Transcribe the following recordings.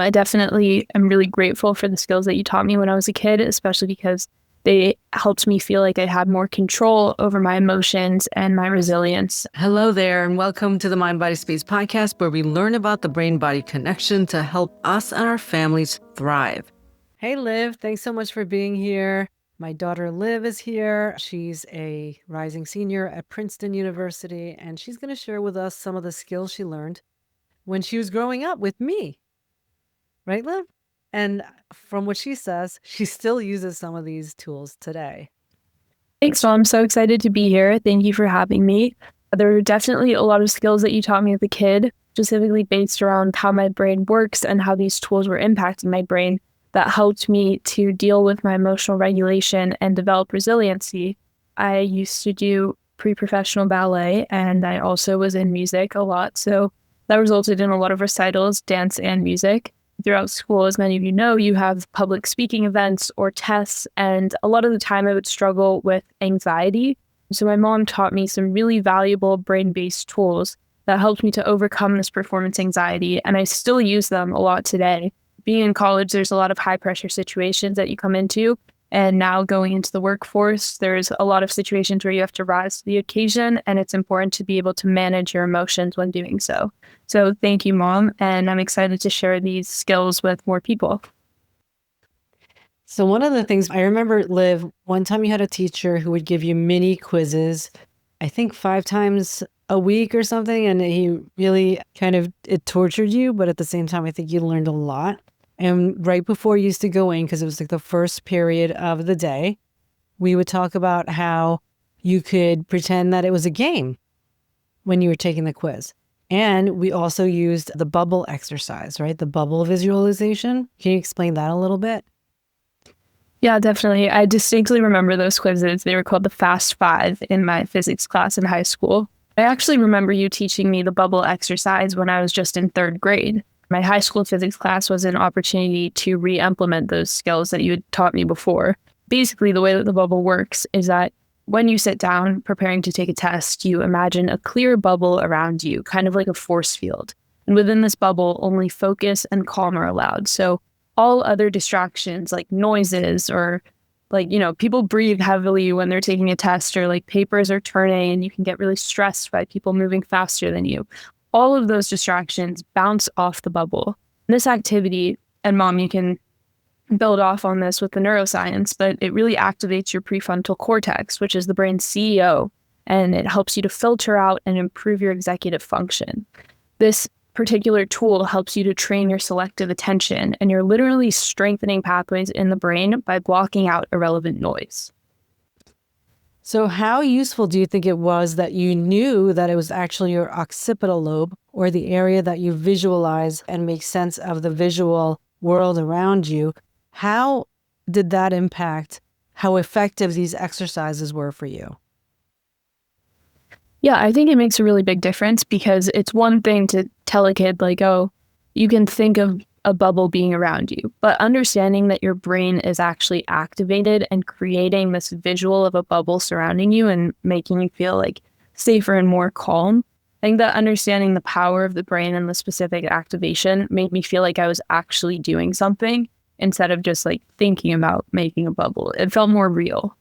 I definitely am really grateful for the skills that you taught me when I was a kid, especially because they helped me feel like I had more control over my emotions and my resilience. Hello there, and welcome to the MindBodySpace podcast, where we learn about the brain-body connection to help us and our families thrive. Hey, Liv, thanks so much for being here. My daughter Liv is here. She's a rising senior at Princeton University, and she's going to share with us some of the skills she learned when she was growing up with me. Right, Liv? And from what she says, she still uses some of these tools today. Thanks, Mom. I'm so excited to be here. Thank you for having me. There are definitely a lot of skills that you taught me as a kid, specifically based around how my brain works and how these tools were impacting my brain, that helped me to deal with my emotional regulation and develop resiliency. I used to do pre-professional ballet, and I also was in music a lot. So that resulted in a lot of recitals, dance and music. Throughout school, as many of you know, you have public speaking events or tests, and a lot of the time I would struggle with anxiety. So my mom taught me some really valuable brain-based tools that helped me to overcome this performance anxiety, and I still use them a lot today. Being in college, there's a lot of high-pressure situations that you come into, and now going into the workforce, there's a lot of situations where you have to rise to the occasion, and it's important to be able to manage your emotions when doing so. So thank you, Mom, and I'm excited to share these skills with more people. So one of the things I remember, Liv, one time you had a teacher who would give you mini quizzes, I think 5 times a week or something, and he really it tortured you, but at the same time, I think you learned a lot. And right before you used to go in, because it was like the first period of the day, we would talk about how you could pretend that it was a game when you were taking the quiz. And we also used the bubble exercise, right? The bubble visualization. Can you explain that a little bit? Yeah, definitely. I distinctly remember those quizzes. They were called the Fast Five in my physics class in high school. I actually remember you teaching me the bubble exercise when I was just in 3rd grade. My high school physics class was an opportunity to re-implement those skills that you had taught me before. Basically, the way that the bubble works is that when you sit down preparing to take a test, you imagine a clear bubble around you, kind of like a force field. And within this bubble, only focus and calm are allowed. So all other distractions like noises or people breathe heavily when they're taking a test, or like papers are turning and you can get really stressed by people moving faster than you. All of those distractions bounce off the bubble. This activity, and Mom, you can build off on this with the neuroscience, but it really activates your prefrontal cortex, which is the brain's CEO, and it helps you to filter out and improve your executive function. This particular tool helps you to train your selective attention, and you're literally strengthening pathways in the brain by blocking out irrelevant noise. So how useful do you think it was that you knew that it was actually your occipital lobe, or the area that you visualize and make sense of the visual world around you? How did that impact how effective these exercises were for you? Yeah, I think it makes a really big difference, because it's one thing to tell a kid like, oh, you can think of a bubble being around you, but understanding that your brain is actually activated and creating this visual of a bubble surrounding you and making you feel like safer and more calm. I think that understanding the power of the brain and the specific activation made me feel like I was actually doing something instead of just like thinking about making a bubble. It felt more real.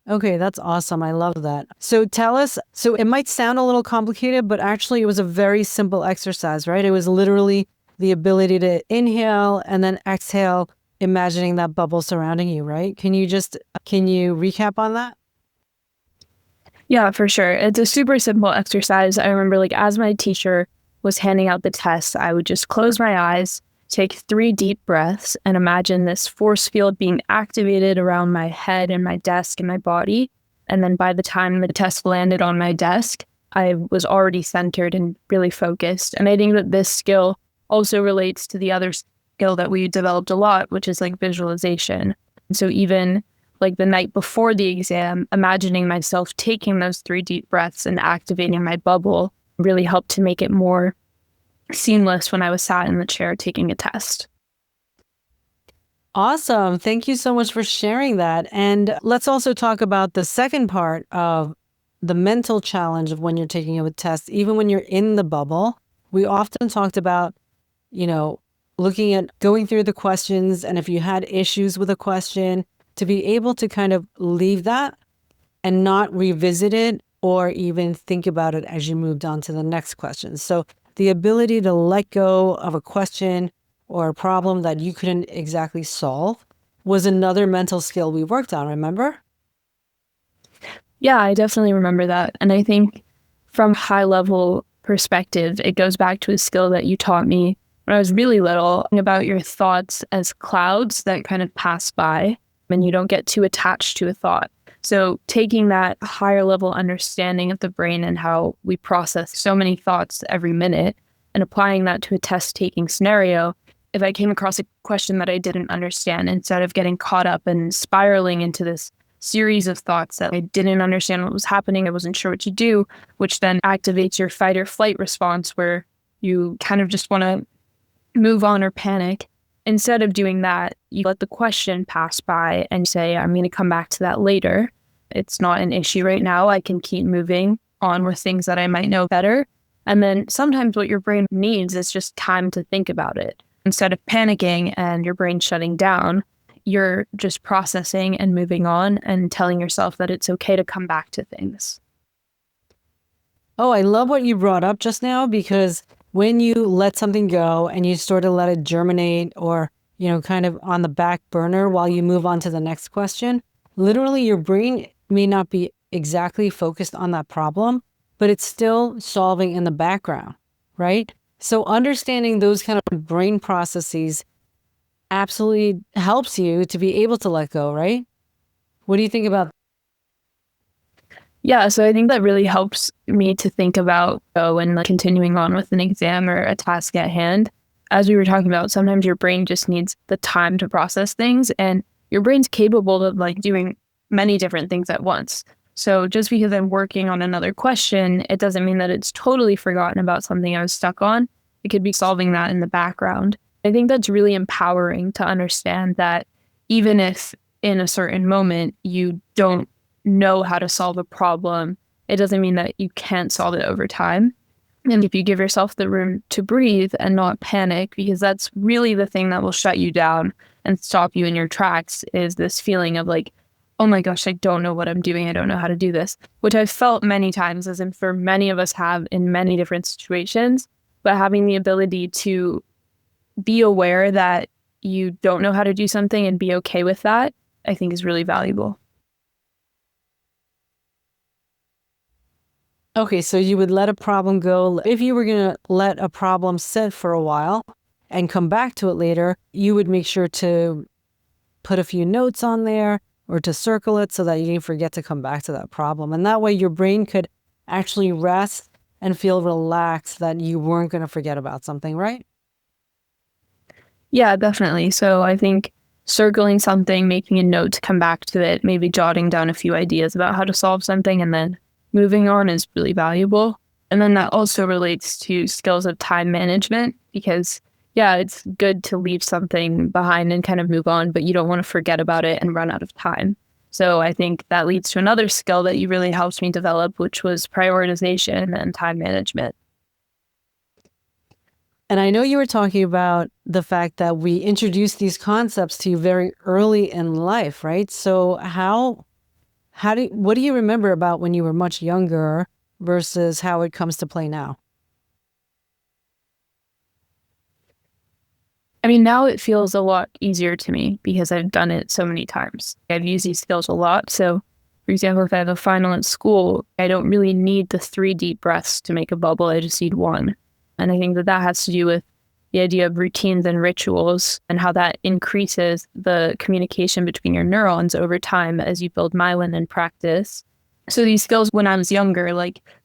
Okay, that's awesome. I love that. So tell us, so it might sound a little complicated, but actually it was a very simple exercise, right? It was literally the ability to inhale and then exhale, imagining that bubble surrounding you, right? Can you recap on that? Yeah, for sure. It's a super simple exercise. I remember like as my teacher was handing out the test, I would just close my eyes, take 3 deep breaths, and imagine this force field being activated around my head and my desk and my body. And then by the time the test landed on my desk, I was already centered and really focused. And I think that this skill also relates to the other skill that we developed a lot, which is like visualization. And so even like the night before the exam, imagining myself taking those 3 deep breaths and activating my bubble really helped to make it more seamless when I was sat in the chair taking a test. Awesome. Thank you so much for sharing that. And let's also talk about the second part of the mental challenge of when you're taking a test, even when you're in the bubble. We often talked about you know, looking at going through the questions, and if you had issues with a question, to be able to kind of leave that and not revisit it or even think about it as you moved on to the next question. So the ability to let go of a question or a problem that you couldn't exactly solve was another mental skill we worked on, remember? Yeah, I definitely remember that. And I think from high level perspective, it goes back to a skill that you taught me when I was really little about your thoughts as clouds that kind of pass by and you don't get too attached to a thought. So taking that higher level understanding of the brain and how we process so many thoughts every minute and applying that to a test taking scenario, if I came across a question that I didn't understand, instead of getting caught up and spiraling into this series of thoughts that I didn't understand what was happening, I wasn't sure what to do, which then activates your fight or flight response where you kind of just want to move on or panic. Instead of doing that, you let the question pass by and say, I'm going to come back to that later. It's not an issue right now. I can keep moving on with things that I might know better. And then sometimes what your brain needs is just time to think about it. Instead of panicking and your brain shutting down, you're just processing and moving on and telling yourself that it's okay to come back to things. Oh, I love what you brought up just now, because when you let something go and you sort of let it germinate or, kind of on the back burner while you move on to the next question, literally your brain may not be exactly focused on that problem, but it's still solving in the background, right? So understanding those kind of brain processes absolutely helps you to be able to let go, right? What do you think about? Yeah, so I think that really helps me to think about and continuing on with an exam or a task at hand. As we were talking about, sometimes your brain just needs the time to process things, and your brain's capable of doing many different things at once. So just because I'm working on another question, it doesn't mean that it's totally forgotten about something I was stuck on. It could be solving that in the background. I think that's really empowering to understand that even if in a certain moment you don't know how to solve a problem, it doesn't mean that you can't solve it over time. And if you give yourself the room to breathe and not panic, because that's really the thing that will shut you down and stop you in your tracks, is this feeling of oh my gosh, I don't know what I'm doing. I don't know how to do this, which I've felt many times, as in for many of us have in many different situations. But having the ability to be aware that you don't know how to do something and be okay with that, I think is really valuable. Okay, so you would let a problem go. If you were going to let a problem sit for a while and come back to it later, you would make sure to put a few notes on there or to circle it so that you didn't forget to come back to that problem. And that way your brain could actually rest and feel relaxed that you weren't going to forget about something, right? Yeah, definitely. So I think circling something, making a note to come back to it, maybe jotting down a few ideas about how to solve something, and then moving on is really valuable. And then that also relates to skills of time management, because yeah, it's good to leave something behind and kind of move on, but you don't want to forget about it and run out of time. So I think that leads to another skill that you really helped me develop, which was prioritization and time management. And I know you were talking about the fact that we introduced these concepts to you very early in life, right? So what do you remember about when you were much younger versus how it comes to play now? I mean, now it feels a lot easier to me because I've done it so many times. I've used these skills a lot. So, for example, if I have a final at school, I don't really need the 3 deep breaths to make a bubble. I just need 1. And I think that has to do with the idea of routines and rituals and how that increases the communication between your neurons over time as you build myelin and practice. So these skills, when I was younger,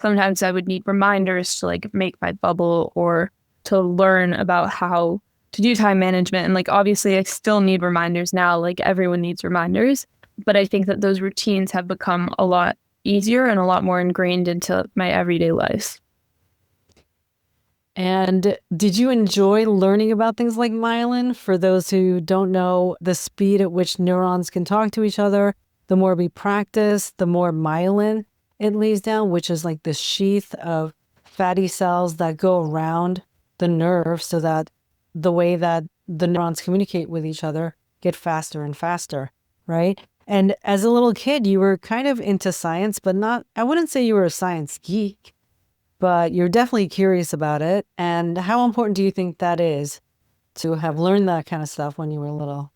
sometimes I would need reminders to make my bubble or to learn about how to do time management. And obviously I still need reminders now, everyone needs reminders. But I think that those routines have become a lot easier and a lot more ingrained into my everyday life. And did you enjoy learning about things like myelin? For those who don't know, the speed at which neurons can talk to each other, the more we practice, the more myelin it lays down, which is this sheath of fatty cells that go around the nerve so that the way that the neurons communicate with each other get faster and faster, right? And as a little kid, you were kind of into science, but not, I wouldn't say you were a science geek, but you're definitely curious about it. And how important do you think that is to have learned that kind of stuff when you were little?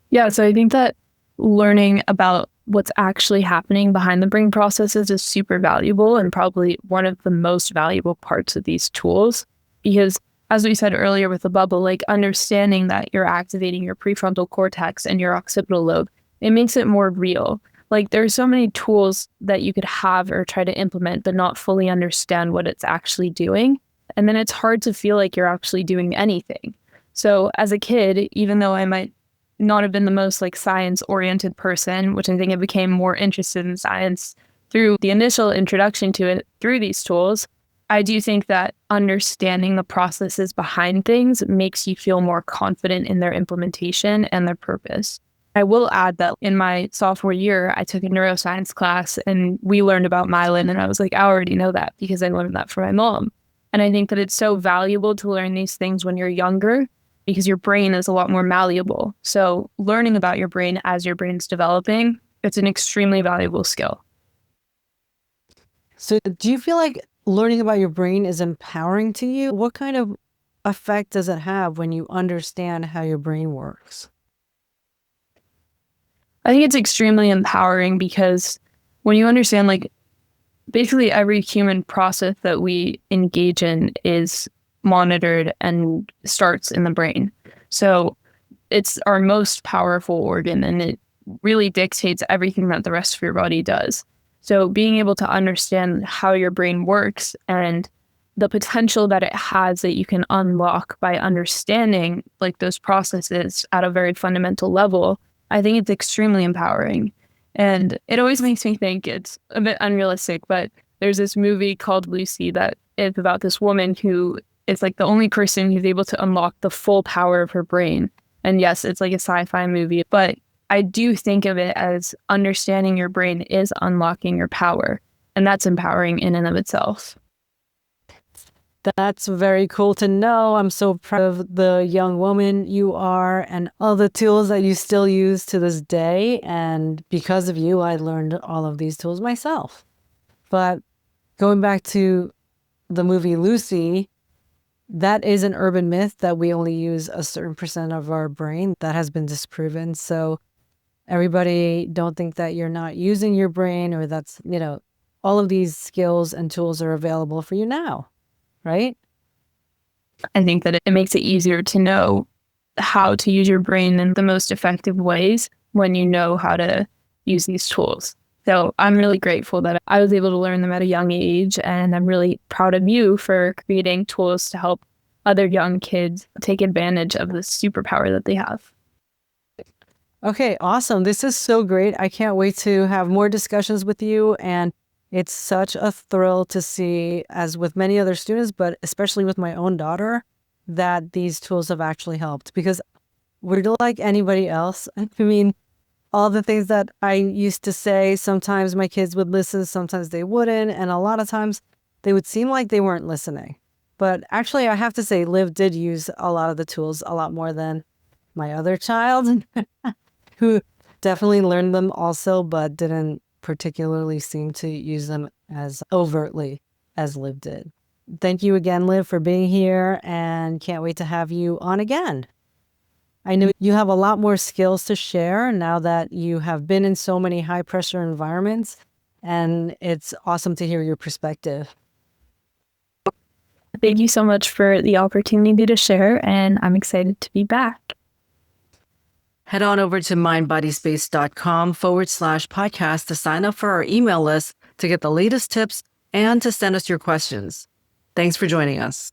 Yeah, so I think that learning about what's actually happening behind the brain processes is super valuable and probably one of the most valuable parts of these tools. Because as we said earlier with the bubble, like understanding that you're activating your prefrontal cortex and your occipital lobe, it makes it more real. Like there's so many tools that you could have or try to implement, but not fully understand what it's actually doing. And then it's hard to feel like you're actually doing anything. So as a kid, even though I might not have been the most like science oriented person, which I think I became more interested in science through the initial introduction to it through these tools, I do think that understanding the processes behind things makes you feel more confident in their implementation and their purpose. I will add that in my sophomore year, I took a neuroscience class and we learned about myelin. And I was like, I already know that because I learned that from my mom. And I think that it's so valuable to learn these things when you're younger because your brain is a lot more malleable. So learning about your brain as your brain's developing, it's an extremely valuable skill. So do you feel like learning about your brain is empowering to you? What kind of effect does it have when you understand how your brain works? I think it's extremely empowering because when you understand, like, basically every human process that we engage in is monitored and starts in the brain. So it's our most powerful organ and it really dictates everything that the rest of your body does. So being able to understand how your brain works and the potential that it has that you can unlock by understanding like those processes at a very fundamental level, I think it's extremely empowering. And it always makes me think it's a bit unrealistic, but there's this movie called Lucy that is about this woman who is like the only person who's able to unlock the full power of her brain. And yes, it's like a sci-fi movie, but I do think of it as understanding your brain is unlocking your power. And that's empowering in and of itself. That's very cool to know. I'm so proud of the young woman you are and all the tools that you still use to this day. And because of you, I learned all of these tools myself. But going back to the movie Lucy, that is an urban myth that we only use a certain percent of our brain. That has been disproven. So everybody don't think that you're not using your brain or that's, all of these skills and tools are available for you now, right? I think that it makes it easier to know how to use your brain in the most effective ways when you know how to use these tools. So I'm really grateful that I was able to learn them at a young age, and I'm really proud of you for creating tools to help other young kids take advantage of the superpower that they have. Okay, awesome. This is so great. I can't wait to have more discussions with you. And it's such a thrill to see, as with many other students, but especially with my own daughter, that these tools have actually helped. Because we're like anybody else. I mean, all the things that I used to say, sometimes my kids would listen, sometimes they wouldn't. And a lot of times they would seem like they weren't listening. But actually, I have to say, Liv did use a lot of the tools a lot more than my other child, who definitely learned them also, but didn't particularly seem to use them as overtly as Liv did. Thank you again, Liv, for being here, and can't wait to have you on again. I know you have a lot more skills to share now that you have been in so many high-pressure environments, and it's awesome to hear your perspective. Thank you so much for the opportunity to share, and I'm excited to be back. Head on over to mindbodyspace.com/podcast to sign up for our email list to get the latest tips and to send us your questions. Thanks for joining us.